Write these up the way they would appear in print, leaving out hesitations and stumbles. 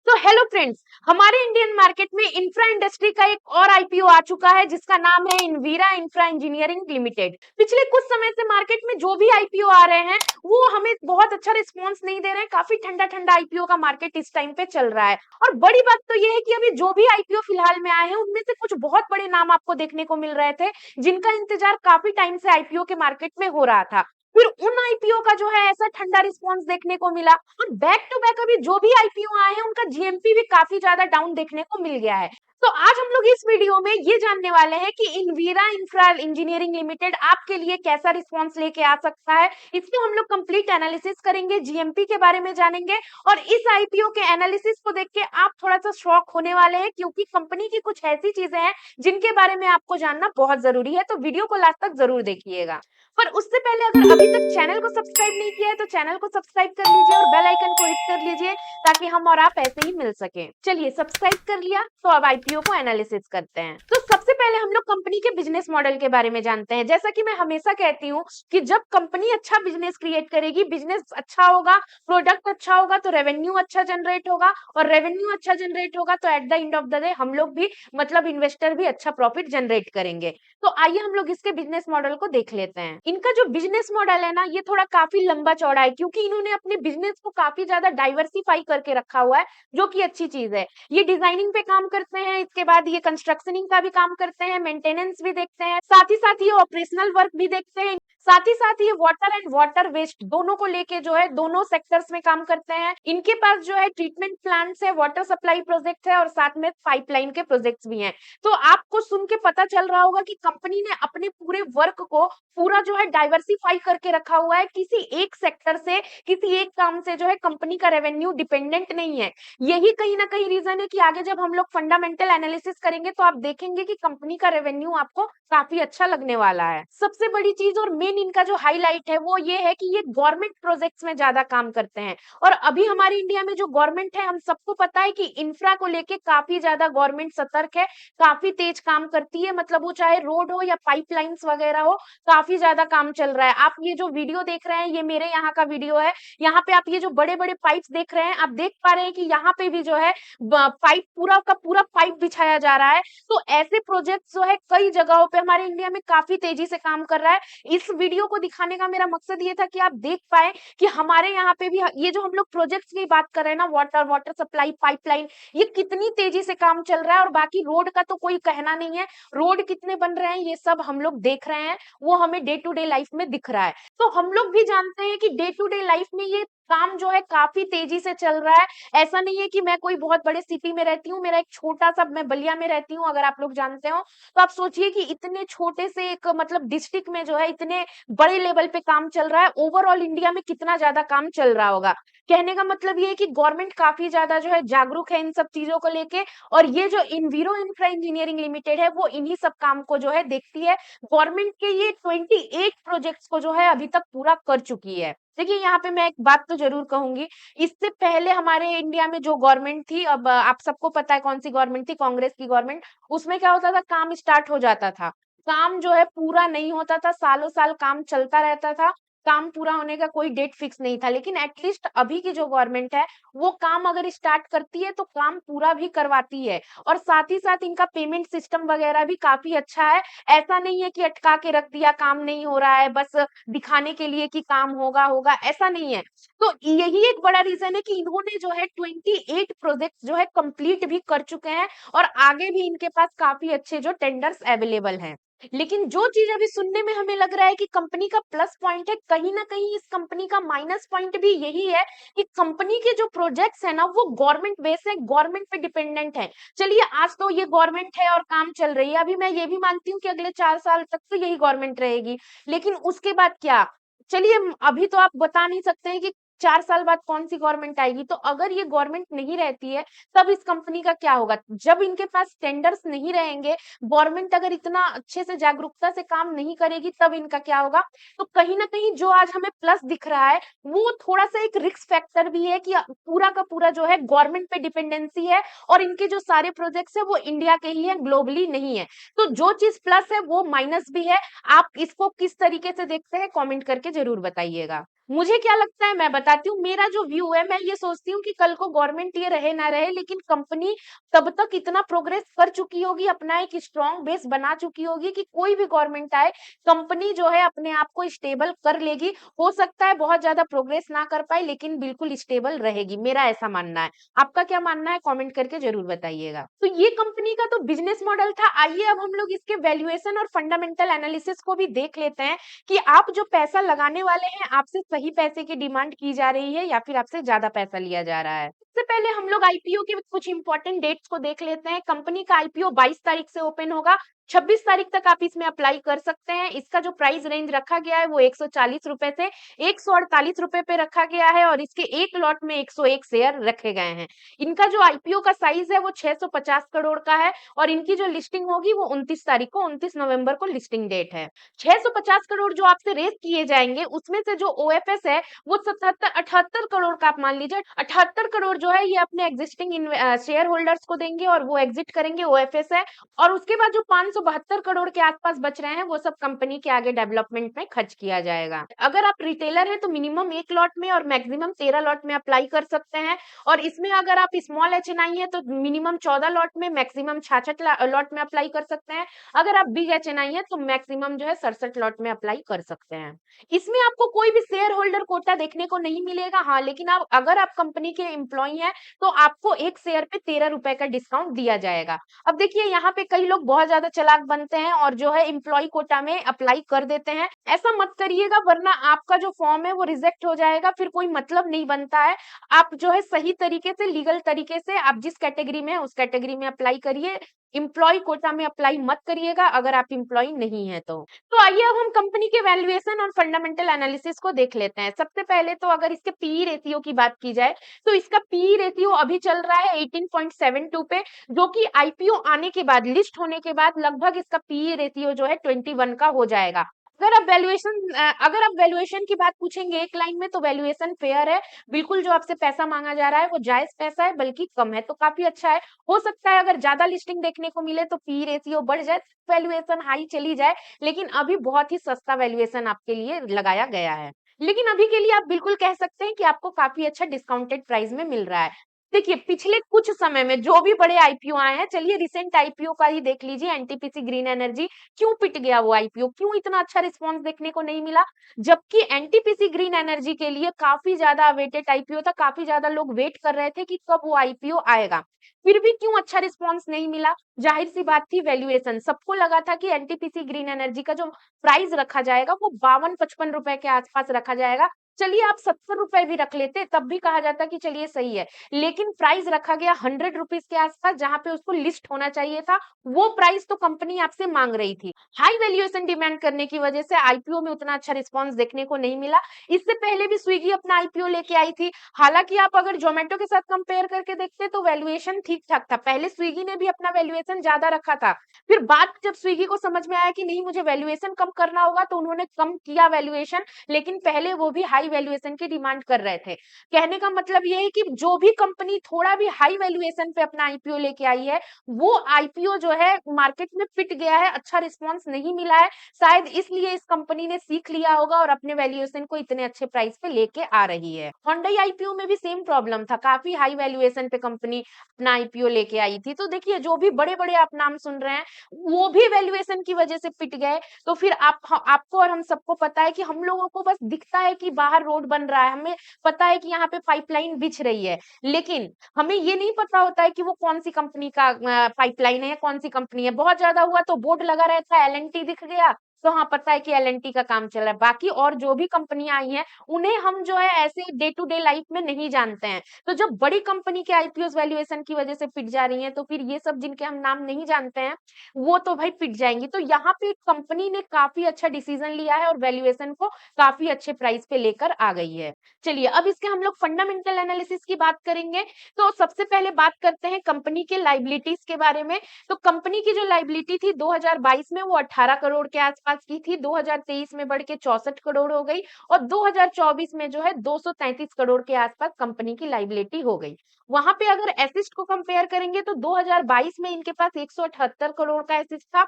तो hello friends, हमारे Indian market में इंफ्रा इंडस्ट्री का एक और आईपीओ आ चुका है जिसका नाम है इनवीरा इंफ्रा इंजीनियरिंग लिमिटेड। पिछले कुछ समय से मार्केट में जो भी आईपीओ आ रहे हैं वो हमें बहुत अच्छा रिस्पांस नहीं दे रहे हैं। काफी ठंडा ठंडा आईपीओ का मार्केट इस टाइम पे चल रहा है। और बड़ी बात तो ये है कि अभी जो भी आईपीओ फिलहाल में आए हैं उनमें से कुछ बहुत बड़े नाम आपको देखने को मिल रहे थे जिनका इंतजार काफी टाइम से आईपीओ के मार्केट में हो रहा था। फिर उन आईपीओ का जो है ऐसा ठंडा रिस्पांस देखने को मिला और बैक टू बैक अभी जो भी आईपीओ आए हैं उनका जीएमपी भी काफी ज्यादा डाउन देखने को मिल गया है। तो आज हम लोग इस वीडियो में ये जानने वाले हैं कि इनवीरा इंफ्रा इंजीनियरिंग लिमिटेड आपके लिए कैसा रिस्पांस लेके आ सकता है। इसको हम लोग कंप्लीट एनालिसिस करेंगे, जीएमपी के बारे में जानेंगे और इस आईपीओ के एनालिसिस को देख के आप थोड़ा सा शॉक होने वाले हैं क्योंकि कंपनी की कुछ ऐसी चीजें हैं जिनके बारे में आपको जानना बहुत जरूरी है। तो वीडियो को लास्ट तक जरूर देखिएगा। पर उससे पहले अगर अभी तक चैनल को सब्सक्राइब नहीं किया है तो चैनल को सब्सक्राइब कर लीजिए और बेल आइकन को हिट कर लीजिए ताकि हम और आप ऐसे ही मिल सके। चलिए सब्सक्राइब कर लिया तो अब आईपीओ को एनालिसिस करते हैं। तो सबसे पहले हम लोग कंपनी के बिजनेस मॉडल के बारे में जानते हैं। जैसा कि मैं हमेशा कहती हूँ कि जब कंपनी अच्छा बिजनेस क्रिएट करेगी, बिजनेस अच्छा होगा, प्रोडक्ट अच्छा होगा तो रेवेन्यू अच्छा जनरेट होगा और रेवेन्यू अच्छा जनरेट होगा तो at the end of the day हम लोग भी मतलब इन्वेस्टर भी अच्छा प्रॉफिट जनरेट करेंगे। तो आइए हम लोग इसके बिजनेस मॉडल को देख लेते हैं। इनका जो बिजनेस मॉडल है ना ये थोड़ा काफी लंबा चौड़ा है क्योंकि इन्होंने अपने बिजनेस को काफी ज्यादा डाइवर्सिफाई करके रखा हुआ है, जो कि अच्छी चीज है। ये डिजाइनिंग पे काम करते हैं, इसके बाद ये कंस्ट्रक्शनिंग का भी काम करते हैं, मेंटेनेंस भी देखते हैं, साथ ही ये ऑपरेशनल वर्क भी देखते हैं, साथ ही ये वाटर एंड वाटर वेस्ट दोनों को लेके जो है दोनों सेक्टर्स में काम करते हैं। इनके पास जो है ट्रीटमेंट प्लांट्स है, वाटर सप्लाई प्रोजेक्ट है और साथ में पाइपलाइन के प्रोजेक्ट्स भी हैं। तो आपको सुन के पता चल रहा होगा कि कंपनी ने अपने पूरे वर्क को पूरा जो है डाइवर्सिफाई करके रखा हुआ है। किसी एक सेक्टर से, किसी एक काम से जो है कंपनी का रेवेन्यू डिपेंडेंट नहीं है। यही कहीं ना कहीं रीजन है कि आगे जब हम लोग फंडामेंटल एनालिसिस करेंगे तो आप देखेंगे कि कंपनी का रेवेन्यू आपको काफी अच्छा लगने वाला है। सबसे बड़ी चीज और मेन इनका जो हाईलाइट है वो ये है कि ये गवर्नमेंट प्रोजेक्ट्स में ज्यादा काम करते हैं। और अभी हमारे इंडिया में जो गवर्नमेंट है हम सबको पता है कि इंफ्रा को लेके काफी ज्यादा गवर्नमेंट सतर्क है, काफी तेज काम करती है। मतलब वो चाहे रोड हो या पाइपलाइंस वगैरह हो, काफी ज्यादा काम चल रहा है। आप ये जो वीडियो देख रहे हैं ये मेरे यहाँ का वीडियो है। यहाँ पे आप ये जो बड़े बड़े पाइप्स देख रहे हैं, आप देख पा रहे हैं कि यहाँ पे भी जो है पाइप पूरा का पूरा पाइप बिछाया जा रहा है। तो ऐसे प्रोजेक्ट जो है कई जगहों पे हमारे इंडिया में काफी तेजी से काम कर रहा है। इस वीडियो को दिखाने का मेरा मकसद ये था कि आप देख पाए कि हमारे यहाँ पे भी ये जो हम लोग प्रोजेक्ट्स की बात कर रहे हैं ना, वाटर सप्लाई, पाइपलाइन, ये कितनी तेजी से काम चल रहा है। और बाकी रोड का तो कोई कहना नहीं है, रोड कितने बन रहे हैं ये सब हम लोग देख रहे हैं, वो हमें डे टू डे लाइफ में दिख रहा है। तो हम लोग भी जानते हैं कि डे टू डे लाइफ में ये काम जो है काफी तेजी से चल रहा है। ऐसा नहीं है कि मैं कोई बहुत बड़े सिटी में रहती हूँ, मेरा एक छोटा सा, मैं बलिया में रहती हूँ अगर आप लोग जानते हो। तो आप सोचिए कि इतने छोटे से एक मतलब डिस्ट्रिक्ट में जो है इतने बड़े लेवल पे काम चल रहा है, ओवरऑल इंडिया में कितना ज्यादा काम चल रहा होगा। कहने का मतलब ये है कि गवर्नमेंट काफी ज्यादा जो है जागरूक है इन सब चीजों को लेके। और ये जो इनवीरो इंफ्रा इंजीनियरिंग लिमिटेड है वो इन्हीं सब काम को जो है देखती है। गवर्नमेंट के ये 28 प्रोजेक्ट्स को जो है अभी तक पूरा कर चुकी है। देखिए यहाँ पे मैं एक बात तो जरूर कहूंगी, इससे पहले हमारे इंडिया में जो गवर्नमेंट थी, अब आप सबको पता है कौन सी गवर्नमेंट थी, कांग्रेस की गवर्नमेंट। उसमें क्या होता था, काम स्टार्ट हो जाता था, काम जो है पूरा नहीं होता था, सालों साल काम चलता रहता था, काम पूरा होने का कोई डेट फिक्स नहीं था। लेकिन एटलीस्ट अभी की जो गवर्नमेंट है वो काम अगर स्टार्ट करती है तो काम पूरा भी करवाती है। और साथ ही साथ इनका पेमेंट सिस्टम वगैरह भी काफी अच्छा है। ऐसा नहीं है कि अटका के रख दिया, काम नहीं हो रहा है बस दिखाने के लिए कि काम होगा होगा, ऐसा नहीं है। तो यही एक बड़ा रीजन है कि इन्होंने जो है 28 प्रोजेक्ट जो है कंप्लीट भी कर चुके हैं और आगे भी इनके पास काफी अच्छे जो टेंडर्स अवेलेबल हैं। लेकिन जो चीज अभी सुनने में हमें लग रहा है कि कंपनी का प्लस पॉइंट है, कहीं ना कहीं इस कंपनी का माइनस पॉइंट भी यही है कि कंपनी के जो प्रोजेक्ट्स है ना वो गवर्नमेंट बेस है, गवर्नमेंट पे डिपेंडेंट है। चलिए आज तो ये गवर्नमेंट है और काम चल रही है, अभी मैं ये भी मानती हूँ कि अगले 4 साल तक तो यही गवर्नमेंट रहेगी। लेकिन उसके बाद क्या, चलिए अभी तो आप बता नहीं सकते हैं कि 4 साल बाद कौन सी गवर्नमेंट आएगी। तो अगर ये गवर्नमेंट नहीं रहती है तब इस कंपनी का क्या होगा, जब इनके पास टेंडर्स नहीं रहेंगे, गवर्नमेंट अगर इतना अच्छे से जागरूकता से काम नहीं करेगी तब इनका क्या होगा। तो कहीं ना कहीं जो आज हमें प्लस दिख रहा है वो थोड़ा सा एक रिस्क फैक्टर भी है कि पूरा का पूरा जो है गवर्नमेंट पे डिपेंडेंसी है और इनके जो सारे प्रोजेक्ट्स है वो इंडिया के ही है, ग्लोबली नहीं है। तो जो चीज प्लस है वो माइनस भी है। आप इसको किस तरीके से देखते हैं कमेंट करके जरूर बताइएगा। मुझे क्या लगता है मैं बताती हूँ, मेरा जो व्यू है मैं ये सोचती हूँ कि कल को गवर्नमेंट ये रहे ना रहे लेकिन कंपनी तब तक इतना प्रोग्रेस कर चुकी होगी, अपना एक स्ट्रॉन्ग बेस बना चुकी होगी कि कोई भी गवर्नमेंट आए, कंपनी जो है अपने आप को स्टेबल कर लेगी। हो सकता है बहुत ज्यादा प्रोग्रेस ना कर पाए लेकिन बिल्कुल स्टेबल रहेगी, मेरा ऐसा मानना है। आपका क्या मानना है कमेंट करके जरूर बताइएगा। तो ये कंपनी का तो बिजनेस मॉडल था। आइए अब हम लोग इसके वैल्यूएशन और फंडामेंटल एनालिसिस को भी देख लेते हैं कि आप जो पैसा लगाने वाले हैं, आपसे सही पैसे की डिमांड की जा रही है या फिर आपसे ज्यादा पैसा लिया जा रहा है। सबसे पहले हम लोग आईपीओ के कुछ इंपॉर्टेंट डेट्स को देख लेते हैं। कंपनी का आईपीओ 22 तारीख से ओपन होगा, 26 तारीख तक आप इसमें अप्लाई कर सकते हैं। इसका जो प्राइस रेंज रखा गया है वो 140 रुपए से 148 रुपए पे रखा गया है और इसके एक लॉट में 101 शेयर रखे गए हैं। इनका जो आईपीओ का साइज है वो 650 करोड़ का है और इनकी जो लिस्टिंग होगी वो 29 तारीख को 29 नवंबर को लिस्टिंग डेट है। 650 करोड़ जो आपसे रेज किए जाएंगे उसमें से जो ओएफएस है वो 78 करोड़ का आप मान लीजिए 78 करोड़ जो है ये अपने एग्जिस्टिंग शेयर होल्डर्स को देंगे और वो एग्जिट करेंगे, ओएफएस है। और उसके बाद जो 572 करोड़ के आसपास बच रहे हैं वो सब कंपनी के आगे डेवलपमेंट में खर्च किया जाएगा। अगर आप रिटेलर हैं तो मिनिमम 1 लॉट में और मैक्सिमम 13 लॉट में अप्लाई कर सकते हैं और इसमें अगर आप स्मॉल एचएनआई है तो मिनिमम 14 लॉट में मैक्सिमम 66 लॉट में अप्लाई कर सकते हैं। अगर आप बिग एचएनआई है तो मैक्सिमम जो है 67 लॉट में अप्लाई कर सकते हैं। इसमें आपको कोई भी शेयर होल्डर कोटा देखने को नहीं मिलेगा। हाँ, लेकिन आप अगर आप कंपनी के एम्प्लॉय हैं तो आपको एक शेयर पे 13 रुपए का डिस्काउंट दिया जाएगा। अब देखिए यहाँ पे कई लोग बहुत ज्यादा चालाक बनते हैं और जो है एम्प्लॉय कोटा में अप्लाई कर देते हैं। ऐसा मत करिएगा वरना आपका जो फॉर्म है वो रिजेक्ट हो जाएगा, फिर कोई मतलब नहीं बनता है। आप जो है सही तरीके से लीगल तरीके से आप जिस कैटेगरी में है उस कैटेगरी में अप्लाई करिए। एम्प्लॉय कोटा में अप्लाई मत करिएगा अगर आप एम्प्लॉय नहीं है तो। आइए अब हम कंपनी के वैल्यूएशन और फंडामेंटल एनालिसिस को देख लेते हैं। सबसे पहले तो अगर इसके पीई रेशियो की बात की जाए तो इसका पीई रेशियो अभी चल रहा है 18.72 पे, जो कि आईपीओ आने के बाद लिस्ट होने के बाद लगभग इसका पीई रेशियो जो है 21 का हो जाएगा। अगर आप वैल्यूएशन की बात पूछेंगे एक लाइन में तो वैल्यूएशन फेयर है। बिल्कुल जो आपसे पैसा मांगा जा रहा है वो जायज पैसा है, बल्कि कम है तो काफी अच्छा है। हो सकता है अगर ज्यादा लिस्टिंग देखने को मिले तो पी रेशियो बढ़ जाए, वैल्यूएशन हाई चली जाए, लेकिन अभी बहुत ही सस्ता वैल्यूएशन आपके लिए लगाया गया है। लेकिन अभी के लिए आप बिल्कुल कह सकते हैं कि आपको काफी अच्छा डिस्काउंटेड प्राइस में मिल रहा है। देखिए पिछले कुछ समय में जो भी बड़े आईपीओ आए हैं, चलिए रिसेंट आईपीओ का ही देख लीजिए, एनटीपीसी ग्रीन एनर्जी। क्यों पिट गया वो आईपीओ, क्यों इतना अच्छा रिस्पांस देखने को नहीं मिला, जबकि एनटीपीसी ग्रीन एनर्जी के लिए काफी ज्यादा अवेटेड आईपीओ था, काफी ज्यादा लोग वेट कर रहे थे कि कब वो आईपीओ आएगा। फिर भी क्यों अच्छा रिस्पांस नहीं मिला, जाहिर सी बात थी वैल्यूएशन। सबको लगा था कि एनटीपीसी ग्रीन एनर्जी का जो प्राइस रखा जाएगा वो 52-55 रुपए के आसपास रखा जाएगा। चलिए आप 70 रुपए भी रख लेते तब भी कहा जाता कि चलिए सही है, लेकिन प्राइस रखा गया 100 रुपीज के आसपास जहां पे उसको लिस्ट होना चाहिए था। वो प्राइस तो कंपनी आपसे मांग रही थी। हाई वैल्यूएशन डिमांड करने की वजह से आईपीओ में उतना अच्छा रिस्पांस देखने को नहीं मिला। इससे पहले भी स्विगी अपना आईपीओ लेके आई थी। हालांकि आप अगर जोमेटो के साथ कंपेयर करके देखते तो वैल्यूएशन ठीक ठाक था। पहले स्विगी ने भी अपना वैल्यूएशन ज्यादा रखा था, फिर बाद में जब स्विगी को समझ में आया कि नहीं मुझे वैल्यूएशन कम करना होगा तो उन्होंने कम किया वैल्यूएशन, लेकिन पहले वो भी हाई वैल्यूएशन की डिमांड कर रहे थे। कहने का मतलब ये है कि जो भी कंपनी थोड़ा भी हाई वैल्यूएशन पे अपना आईपीओ लेके आई है वो आईपीओ जो है मार्केट में पिट गया है, अच्छा रिस्पांस नहीं मिला है। शायद इसलिए इस कंपनी ने सीख लिया होगा और अपने वैल्यूएशन को इतने अच्छे प्राइस पे लेके आ रही है। Hyundai आईपीओ में भी सेम प्रॉब्लम था, काफी हाई वैल्यूएशन पे कंपनी अपना आईपीओ लेके आई थी। तो देखिए जो भी बड़े बड़े आप नाम सुन रहे हैं वो भी वैल्यूएशन की वजह से पिट गए। तो फिर आपको और हम सबको पता है कि हम लोगों को बस दिखता है कि बाहर रोड बन रहा है, हमें पता है कि यहाँ पे पाइपलाइन बिछ रही है, लेकिन हमें ये नहीं पता होता है कि वो कौन सी कंपनी का पाइपलाइन है, कौन सी कंपनी है। बहुत ज्यादा हुआ तो बोर्ड लगा रहता है एलएनटी दिख गया तो हाँ पता है कि एलएनटी का काम चल रहा है। बाकी और जो भी कंपनियां आई हैं उन्हें हम जो है ऐसे डे टू डे लाइफ में नहीं जानते हैं। तो जब बड़ी कंपनी के आईपीओ वैल्यूएशन की वजह से पिट जा रही हैं तो फिर ये सब जिनके हम नाम नहीं जानते हैं वो तो भाई पिट जाएंगी। तो यहाँ पे कंपनी ने काफी अच्छा डिसीजन लिया है और वैल्यूएशन को काफी अच्छे प्राइस पे लेकर आ गई है। चलिए अब इसके हम लोग फंडामेंटल एनालिसिस की बात करेंगे। तो सबसे पहले बात करते हैं कंपनी के लाइबिलिटीज के बारे में। तो कंपनी की जो लाइबिलिटी थी 2022 में वो 18 करोड़ के आसपास की थी, 2023 में बढ़ के 64 करोड़ हो गई और 2024 में जो है 233 करोड़ के आसपास कंपनी की लाइबिलिटी हो गई। वहां पे अगर एसिस्ट को कंपेयर करेंगे तो 2022 में इनके पास 178 करोड़ का एसिस्ट था,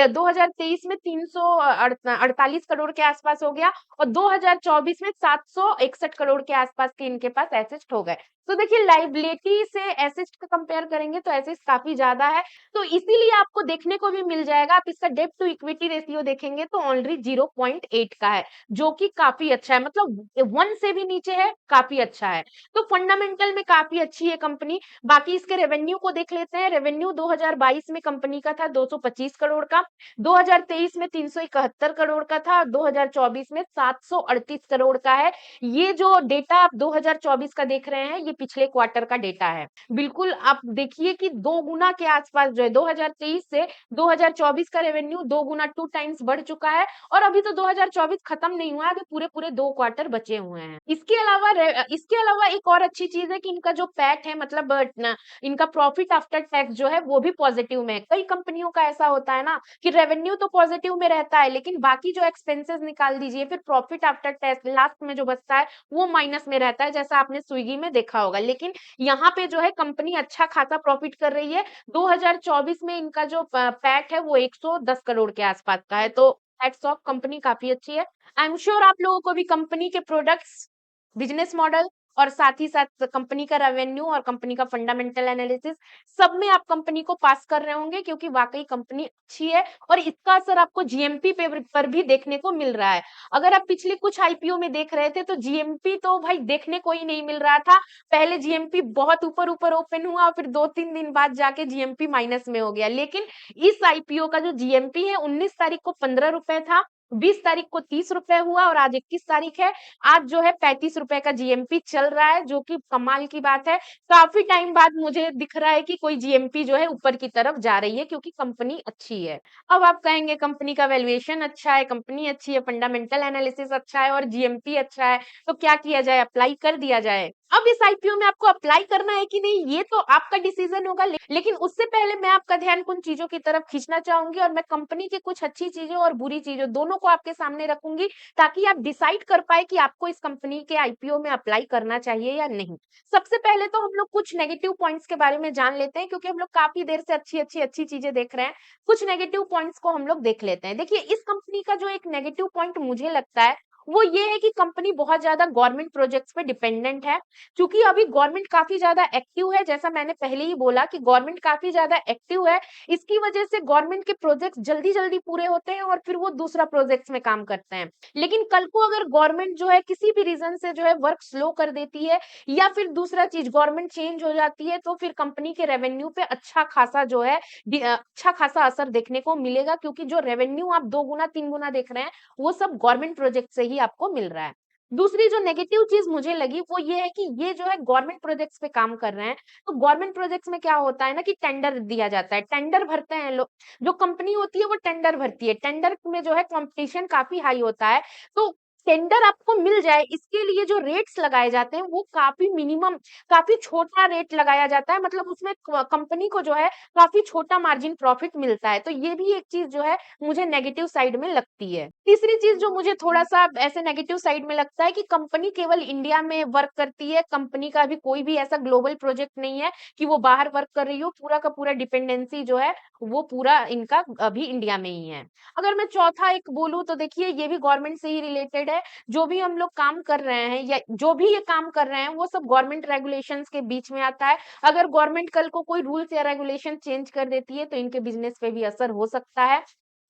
2023 में 348 करोड़ के आसपास हो गया, और 2024 में 761 करोड़ के आसपास के इनके पास एसिस्ट हो गए। तो देखिए लाइबिलिटी से एसिस्ट का कंपेयर करेंगे तो एसिस्ट काफी ज्यादा है, तो इसीलिए आपको देखने को भी मिल जाएगा, आप इसका डेब्ट टू इक्विटी रेशियो देखेंगे तो ऑनली 0.8 का है, जो कि काफी अच्छा है, मतलब 1 से भी नीचे है, काफी अच्छा है। तो फंडामेंटल में काफी अच्छी है कंपनी। बाकी इसके रेवेन्यू को देख लेते हैं। रेवेन्यू 2022 में कंपनी का था 225 करोड़ का, 2023 में 371 करोड़ का था, और 2024 में 738 करोड़ का है। ये जो डेटा आप 2024 का देख रहे हैं, ये पिछले क्वार्टर का डेटा है। बिल्कुल आप देखिए कि 2 गुना के आसपास जो है 2023 से 2024 का रेवेन्यू 2 गुना 2 टाइम्स बढ़ चुका है, और अभी तो 2024 खत्म नहीं हुआ है, अभी पूरे-पूरे 2 क्वार्टर बचे हुए हैं। इसके अलावा एक और अच्छी चीज़ है कि इनका जो पैट है, मतलब इनका प्रॉफिट आफ्टर टैक्स जो है वो भी पॉजिटिव में है। कई कंपनियों का ऐसा होता है ना कि रेवेन्यू तो पॉजिटिव में रहता है, लेकिन बाकी जो एक्सपेंसेस निकाल दीजिए, फिर प्रॉफिट आफ्टर टैक्स लास्ट में जो बचता है वो माइनस में रहता है, जैसा आपने स्विगी में देखा होगा। लेकिन यहाँ पे जो है कंपनी अच्छा खासा प्रॉफिट कर रही है। 2024 में इनका जो पैट है वो 110 करोड़ के आसपास का है, तो हैट्स ऑफ, कंपनी काफी अच्छी है। आई एम श्योर आप लोगों को भी कंपनी के प्रोडक्ट्स, बिजनेस मॉडल और साथ ही साथ कंपनी का रेवेन्यू और कंपनी का फंडामेंटल एनालिसिस, सब में आप कंपनी को पास कर रहे होंगे, क्योंकि वाकई कंपनी अच्छी है और इसका असर आपको जीएमपी पर भी देखने को मिल रहा है। अगर आप पिछले कुछ आईपीओ में देख रहे थे तो जीएमपी तो भाई देखने को ही नहीं मिल रहा था। पहले जीएमपी बहुत ऊपर ऊपर ओपन हुआ और फिर 2-3 दिन बाद जाके जीएमपी माइनस में हो गया, लेकिन इस आईपीओ का जो जीएमपी है 19 तारीख को 15 रुपए था, 20 तारीख को 30 रुपए हुआ, और आज 21 तारीख है, आज जो है 35 रुपए का जीएमपी चल रहा है, जो कि कमाल की बात है। काफी टाइम बाद मुझे दिख रहा है कि कोई जीएमपी जो है ऊपर की तरफ जा रही है, क्योंकि कंपनी अच्छी है। अब आप कहेंगे कंपनी का वैल्यूएशन अच्छा है, कंपनी अच्छी है, फंडामेंटल एनालिसिस अच्छा है और जीएमपी अच्छा है, तो क्या किया जाए, अप्लाई कर दिया जाए। अब इस आईपीओ में आपको अप्लाई करना है कि नहीं, ये तो आपका डिसीजन होगा, लेकिन उससे पहले मैं आपका ध्यान कुछ चीजों की तरफ खींचना चाहूंगी, और मैं कंपनी की कुछ अच्छी चीजों और बुरी चीजों दोनों को आपके सामने रखूंगी, ताकि आप डिसाइड कर पाए कि आपको इस कंपनी के आईपीओ में अप्लाई करना चाहिए या नहीं। सबसे पहले तो हम लोग कुछ नेगेटिव पॉइंट्स के बारे में जान लेते हैं, क्योंकि हम लोग काफी देर से अच्छी चीजें देख रहे हैं। कुछ नेगेटिव पॉइंट्स को हम लोग देख लेते हैं। देखिए, इस कंपनी का जो एक नेगेटिव पॉइंट मुझे लगता है वो ये है कि कंपनी बहुत ज्यादा गवर्नमेंट प्रोजेक्ट्स पे डिपेंडेंट है। क्योंकि अभी गवर्नमेंट काफी ज्यादा एक्टिव है, जैसा मैंने पहले ही बोला कि गवर्नमेंट काफी ज्यादा एक्टिव है, इसकी वजह से गवर्नमेंट के प्रोजेक्ट्स जल्दी जल्दी पूरे होते हैं और फिर वो दूसरा प्रोजेक्ट्स में काम करते हैं। लेकिन कल को अगर गवर्नमेंट जो है किसी भी रीजन से जो है वर्क स्लो कर देती है, या फिर दूसरा चीज गवर्नमेंट चेंज हो जाती है, तो फिर कंपनी के रेवेन्यू पे अच्छा खासा जो है अच्छा खासा असर देखने को मिलेगा, क्योंकि जो रेवेन्यू आप 2 गुना 3 गुना देख रहे हैं वो सब गवर्नमेंट प्रोजेक्ट से ही आपको मिल रहा है। दूसरी जो नेगेटिव चीज मुझे लगी वो ये है कि ये जो है गवर्नमेंट प्रोजेक्ट्स पे काम कर रहे हैं, तो गवर्नमेंट प्रोजेक्ट्स में क्या होता है ना कि टेंडर दिया जाता है, टेंडर भरते हैं लोग, जो कंपनी होती है वो टेंडर भरती है, टेंडर में जो है कंपटीशन काफी हाई होता है, तो टेंडर आपको मिल जाए इसके लिए जो रेट्स लगाए जाते हैं वो काफी मिनिमम, काफी छोटा रेट लगाया जाता है, मतलब उसमें कंपनी को जो है काफी छोटा मार्जिन प्रॉफिट मिलता है, तो ये भी एक चीज जो है मुझे नेगेटिव साइड में लगती है। तीसरी चीज जो मुझे थोड़ा सा ऐसे नेगेटिव साइड में लगता है कि कंपनी केवल इंडिया में वर्क करती है, कंपनी का भी कोई भी ऐसा ग्लोबल प्रोजेक्ट नहीं है कि वो बाहर वर्क कर रही हो, पूरा का पूरा डिपेंडेंसी जो है वो पूरा इनका अभी इंडिया में ही है। अगर मैं चौथा एक बोलूं तो देखिए, ये भी गवर्नमेंट से ही रिलेटेड है। जो भी हम लोग काम कर रहे हैं या जो भी ये काम कर रहे हैं वो सब गवर्नमेंट रेगुलेशंस के बीच में आता है। अगर गवर्नमेंट कल को कोई रूल्स या रेगुलेशन चेंज कर देती है तो इनके बिजनेस पे भी असर हो सकता है।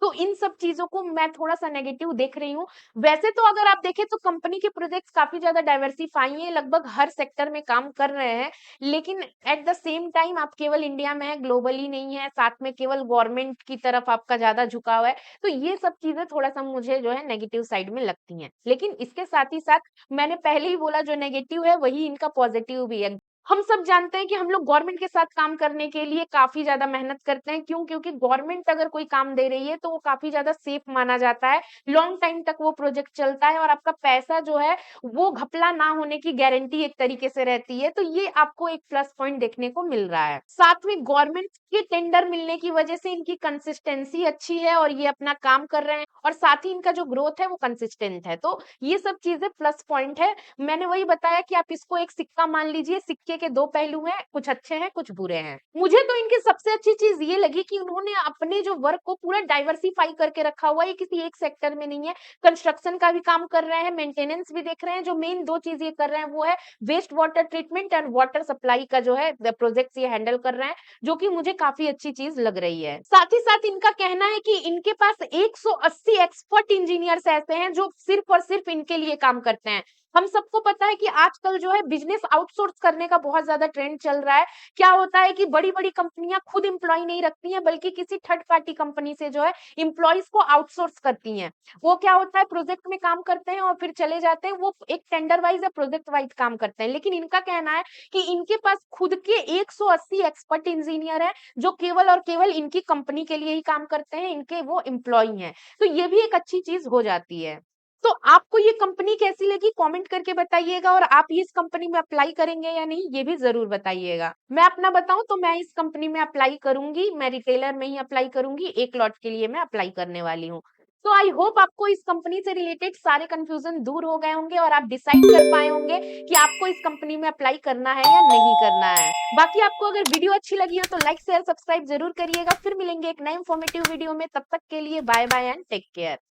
तो इन सब चीजों को मैं थोड़ा-सा नेगेटिव देख रही हूँ। वैसे तो अगर आप देखें तो कंपनी के प्रोजेक्ट्स काफ़ी ज़्यादा डाइवर्सिफाई हैं, लगभग हर सेक्टर में काम कर रहे हैं। लेकिन एट द सेम टाइम आप केवल इंडिया में हैं, ग्लोबली नहीं है, साथ में केवल गवर्नमेंट की तरफ आपका ज़्यादा झुकाव है। तो ये सब चीज़ें थोड़ा-सा मुझे जो है नेगेटिव साइड में लगती हैं। लेकिन इसके साथ ही साथ मैंने पहले ही बोला, जो नेगेटिव है वही इनका पॉजिटिव भी है। हम सब जानते हैं कि हम लोग गवर्नमेंट के साथ काम करने के लिए काफ़ी ज़्यादा मेहनत करते हैं। क्यों? क्योंकि गवर्नमेंट अगर कोई काम दे रही है तो वो काफ़ी ज़्यादा सेफ माना जाता है। लॉन्ग टाइम तक वो प्रोजेक्ट चलता है और आपका पैसा जो है वो घपला ना होने की गारंटी एक तरीके से रहती है। तो ये आपको एक प्लस पॉइंट देखने को मिल रहा है। साथ में गवर्नमेंट के टेंडर मिलने की वजह से इनकी कंसिस्टेंसी अच्छी है और ये अपना काम कर रहे हैं, और साथ ही इनका जो ग्रोथ है वो कंसिस्टेंट है। तो ये सब चीज़ें प्लस पॉइंट है। मैंने वही बताया कि आप इसको एक सिक्का मान लीजिए, सिक्के सिक्के के दो पहलू हैं, कुछ अच्छे हैं, कुछ बुरे हैं। मुझे तो इनकी सबसे अच्छी चीज़ ये लगी कि उन्होंने अपने जो वर्क को पूरा डाइवर्सिफ़ाई करके रखा हुआ है, ये किसी एक सेक्टर में नहीं है। कंस्ट्रक्शन का भी काम कर रहे हैं, मेंटेनेंस भी देख रहे हैं, जो मेन 2 चीज़ ये कर रहे हैं वो है waste water treatment and water supply का जो है प्रोजेक्ट्स ये हैंडल कर रहे हैं, जो कि मुझे काफ़ी अच्छी चीज़ लग रही है। साथ ही साथ इनका कहना है कि इनके पास 180 एक्सपर्ट इंजीनियर्स ऐसे हैं जो सिर्फ़ और सिर्फ़ इनके लिए काम करते हैं। हम सबको पता है कि आजकल जो है बिज़नेस आउटसोर्स करने का बहुत ज़्यादा ट्रेंड चल रहा है। क्या होता है कि बड़ी-बड़ी कंपनियाँ खुद एम्प्लॉयी नहीं रखती हैं, बल्कि किसी थर्ड पार्टी कंपनी से जो है एम्प्लॉइज़ को आउटसोर्स करती हैं। वो क्या होता है प्रोजेक्ट में काम करते हैं और फिर चले जाते हैं, वो एक टेंडर वाइज़ या प्रोजेक्ट वाइज़ काम करते हैं। लेकिन इनका कहना है कि इनके पास खुद के 180 एक्सपर्ट इंजीनियर हैं, जो केवल और केवल इनकी कंपनी के लिए ही काम करते हैं, इनके वो एम्प्लॉयी हैं। तो ये भी एक अच्छी चीज़ हो जाती है। तो आपको ये कंपनी कैसी लगी कमेंट करके बताइएगा और आप इस कंपनी में अप्लाई करेंगे या नहीं ये भी ज़रूर बताइएगा। मैं अपना बताऊँ तो मैं इस कंपनी में अप्लाई करूँगी, मैं रिटेलर में ही अप्लाई करूँगी, 1 लॉट के लिए मैं अप्लाई करने वाली हूँ। तो आई होप आपको इस कंपनी से रिलेटेड सारे कन्फ्यूज़न दूर हो गए होंगे और आप डिसाइड कर पाए होंगे कि आपको इस कंपनी में अप्लाई करना है या नहीं करना है। बाकी आपको अगर वीडियो अच्छी लगी हो तो लाइक, शेयर, सब्सक्राइब ज़रूर करिएगा। फिर मिलेंगे एक नए इन्फॉर्मेटिव वीडियो में, तब तक के लिए bye bye and take care.